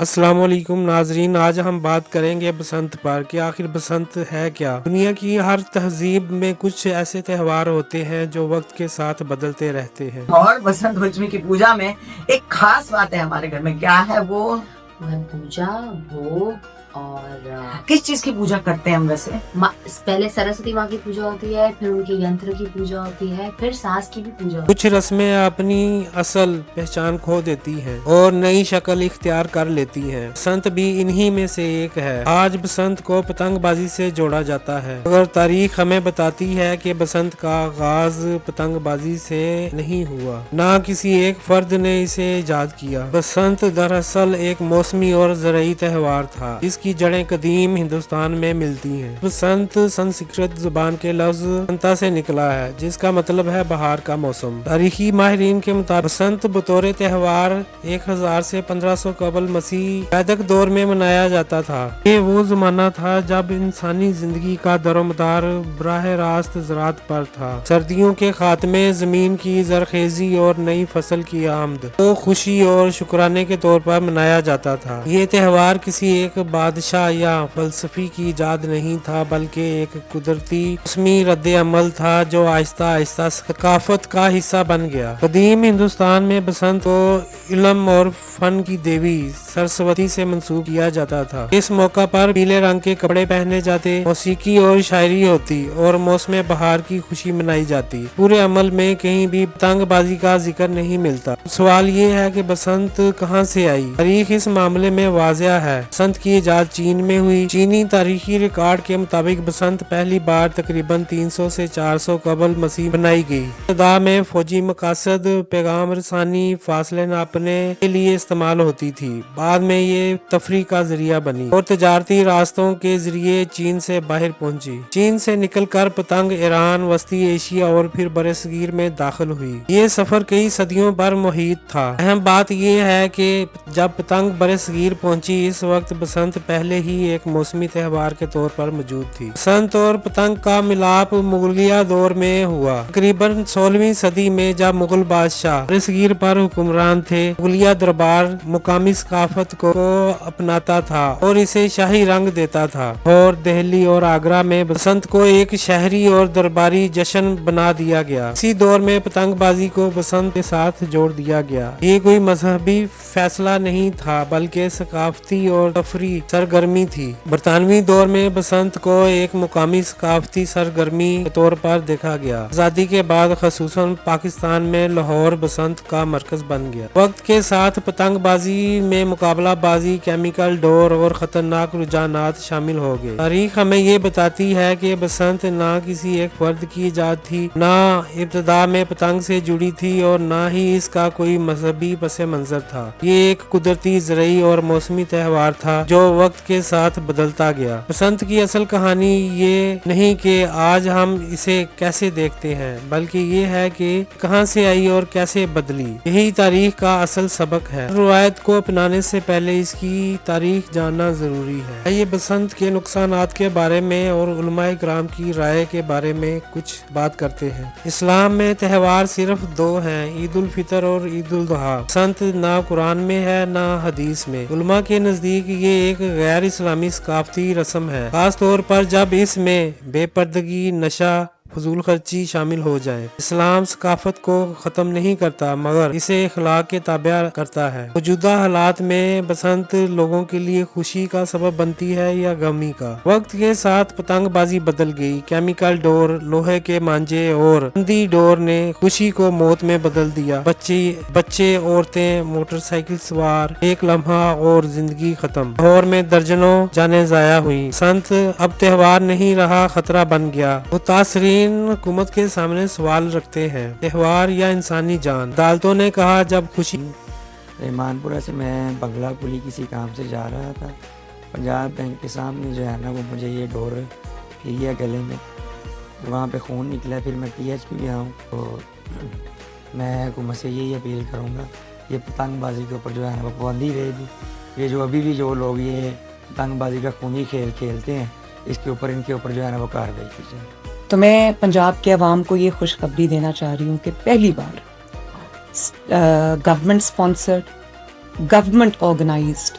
السلام علیکم ناظرین، آج ہم بات کریں گے بسنت پر کہ آخر بسنت ہے کیا۔ دنیا کی ہر تہذیب میں کچھ ایسے تہوار ہوتے ہیں جو وقت کے ساتھ بدلتے رہتے ہیں، اور بسنت پنچمی کی پوجا میں ایک خاص بات ہے ہمارے گھر میں۔ کیا ہے وہ پوجا بھوگ اور کس چیز کی پوجا کرتے ہیں ہم ویسے؟ پہلے سرسوتی ماں کی پوجا ہوتی ہے، پھر ان کے ینتر کی پوجا ہوتی ہے، پھر ساس کی بھی پوجا ہوتی کچھ رسمیں اپنی اصل پہچان کھو دیتی ہیں اور نئی شکل اختیار کر لیتی ہیں۔ بسنت بھی انہی میں سے ایک ہے۔ آج بسنت کو پتنگ بازی سے جوڑا جاتا ہے، مگر تاریخ ہمیں بتاتی ہے کہ بسنت کا آغاز پتنگ بازی سے نہیں ہوا، نہ کسی ایک فرد نے اسے ایجاد کیا۔ بسنت دراصل ایک موسمی اور زرعی تہوار تھا جس کی جڑیں قدیم ہندوستان میں ملتی ہیں۔ بسنت سنسکرت زبان کے لفظ بسنتا سے نکلا ہے جس کا مطلب ہے بہار کا موسم۔ تاریخی ماہرین کے مطابق بسنت بطور تہوار 1000 سے 1500 قبل مسیح ویدک دور میں منایا جاتا تھا۔ یہ وہ زمانہ تھا جب انسانی زندگی کا در و مدار براہ راست زراعت پر تھا۔ سردیوں کے خاتمے، زمین کی زرخیزی اور نئی فصل کی آمد کو خوشی اور شکرانے کے طور پر منایا جاتا تھا۔ یہ تہوار کسی ایک بادشاہ یا فلسفی کی ایجاد نہیں تھا بلکہ ایک قدرتی موسمی رد عمل تھا جو آہستہ آہستہ ثقافت کا حصہ بن گیا۔ قدیم ہندوستان میں بسنت کو علم اور فن کی دیوی سرسوتی سے منسوب کیا جاتا تھا۔ اس موقع پر پیلے رنگ کے کپڑے پہنے جاتے، موسیقی اور شاعری ہوتی اور موسم بہار کی خوشی منائی جاتی۔ پورے عمل میں کہیں بھی پتنگ بازی کا ذکر نہیں ملتا۔ سوال یہ ہے کہ بسنت کہاں سے آئی؟ تاریخ اس معاملے میں واضح ہے۔ بسنت کی ایجاد چین میں ہوئی۔ چینی تاریخی ریکارڈ کے مطابق بسنت پہلی بار تقریباً 300 سے 400 قبل مسیح بنائی گئی۔ ابتدا میں فوجی مقاصد، پیغام رسانی، فاصلے ناپنے کے لیے استعمال ہوتی تھی۔ بعد میں یہ تفریح کا ذریعہ بنی اور تجارتی راستوں کے ذریعے چین سے باہر پہنچی۔ چین سے نکل کر پتنگ ایران، وسطی ایشیا اور پھر برصغیر میں داخل ہوئی۔ یہ سفر کئی صدیوں پر محیط تھا۔ اہم بات یہ ہے کہ جب پتنگ برصغیر پہنچی اس وقت بسنت پہلے ہی ایک موسمی تہوار کے طور پر موجود تھی۔ بسنت اور پتنگ کا ملاپ مغلیہ دور میں ہوا۔ تقریباً 16ویں صدی میں جب مغل بادشاہ برصغیر پر حکمران تھے، مغلیہ دربار مقامی ثقافت کو اپناتا تھا اور اسے شاہی رنگ دیتا تھا۔ اور دہلی اور آگرہ میں بسنت کو ایک شہری اور درباری جشن بنا دیا گیا۔ اسی دور میں پتنگ بازی کو بسنت کے ساتھ جوڑ دیا گیا۔ یہ کوئی مذہبی فیصلہ نہیں تھا بلکہ ثقافتی اور تفریحی سرگرمی تھی۔ برطانوی دور میں بسنت کو ایک مقامی ثقافتی سرگرمی کے طور پر دیکھا گیا۔ آزادی کے بعد خصوصاً پاکستان میں لاہور بسنت کا مرکز بن گیا۔ وقت کے ساتھ پتنگ بازی میں مقابلہ بازی، کیمیکل ڈور اور خطرناک رجحانات شامل ہو گئے۔ تاریخ ہمیں یہ بتاتی ہے کہ بسنت نہ کسی ایک فرد کی ایجاد تھی، نہ ابتدا میں پتنگ سے جڑی تھی اور نہ ہی اس کا کوئی مذہبی پس منظر تھا۔ یہ ایک قدرتی، زرعی اور موسمی تہوار تھا جو وقت کے ساتھ بدلتا گیا۔ بسنت کی اصل کہانی یہ نہیں کہ آج ہم اسے کیسے دیکھتے ہیں بلکہ یہ ہے کہ کہاں سے آئی اور کیسے بدلی۔ یہی تاریخ کا اصل سبق ہے۔ روایت کو اپنانے سے پہلے اس کی تاریخ جاننا ضروری ہے۔ آئیے بسنت کے نقصانات کے بارے میں اور علماء کرام کی رائے کے بارے میں کچھ بات کرتے ہیں۔ اسلام میں تہوار صرف دو ہیں، عید الفطر اور عید الاضحیٰ۔ بسنت نہ قرآن میں ہے نہ حدیث میں۔ علماء کے نزدیک یہ ایک غیر اسلامی ثقافتی رسم ہے، خاص طور پر جب اس میں بے پردگی، نشہ، فضول خرچی شامل ہو جائے۔ اسلام ثقافت کو ختم نہیں کرتا مگر اسے اخلاق کے تابع کرتا ہے۔ موجودہ حالات میں بسنت لوگوں کے لیے خوشی کا سبب بنتی ہے یا غمی کا؟ وقت کے ساتھ پتنگ بازی بدل گئی۔ کیمیکل ڈور، لوہے کے مانجے اور بندی ڈور نے خوشی کو موت میں بدل دیا۔ بچے، عورتیں، موٹر سائیکل سوار، ایک لمحہ اور زندگی ختم۔ لاہور میں درجنوں جانیں ضائع ہوئی۔ بسنت اب تہوار نہیں رہا، خطرہ بن گیا۔ متاثرین حکومت کے سامنے سوال رکھتے ہیں، تہوار یا انسانی جان؟ عدالتوں نے کہا جب خوشی۔ رحمان پورہ سے میں بنگلہ پولی کسی کام سے جا رہا تھا، پنجاب بینک کے سامنے جو ہے نا وہ مجھے یہ ڈور پھر گیا گلے میں، وہاں پہ خون نکلا۔ پھر میں پی ایچ پی گیا ہوں، تو میں حکومت سے یہی اپیل کروں گا یہ پتنگ بازی کے اوپر جو ہے نا وہ پابندی رہے گی۔ یہ جو ابھی بھی جو لوگ یہ پتنگ بازی کا خونی کھیل کھیلتے ہیں اس کے اوپر ان کے اوپر جو ہے نا وہ کارروائی کی جائے۔ تو میں پنجاب کے عوام کو یہ خوشخبری دینا چاہ رہی ہوں کہ پہلی بار گورنمنٹ اسپانسرڈ، گورنمنٹ آرگنائزڈ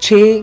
6,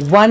1